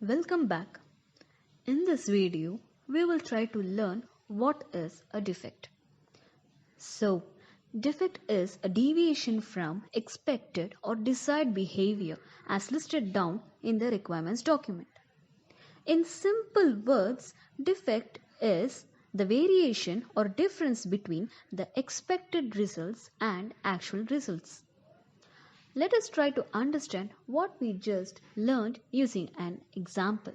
Welcome back. In this video, we will try to learn what is a defect. So, defect is a deviation from expected or desired behavior as listed down in the requirements document. In simple words, defect is the variation or difference between the expected results and actual results. Let us try to understand what we just learned using an example.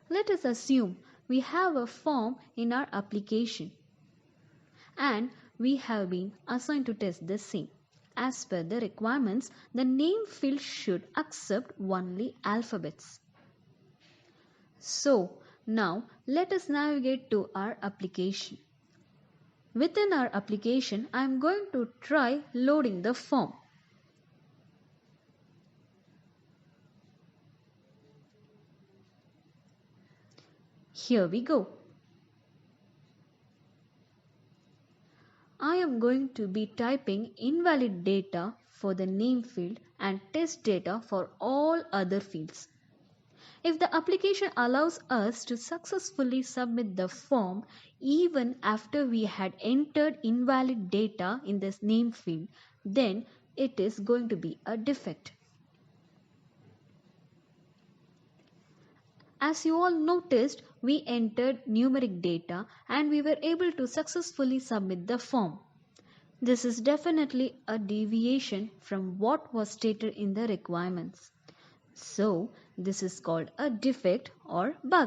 Let us assume we have a form in our application and we have been assigned to test the same. As per the requirements, the name field should accept only alphabets. So, now let us navigate to our application. Within our application, I am going to try loading the form. Here we go. I am going to be typing invalid data for the name field and test data for all other fields. If the application allows us to successfully submit the form even after we had entered invalid data in this name field, then it is going to be a defect. As you all noticed, we entered numeric data and we were able to successfully submit the form. This is definitely a deviation from what was stated in the requirements. So, this is called a defect or bug.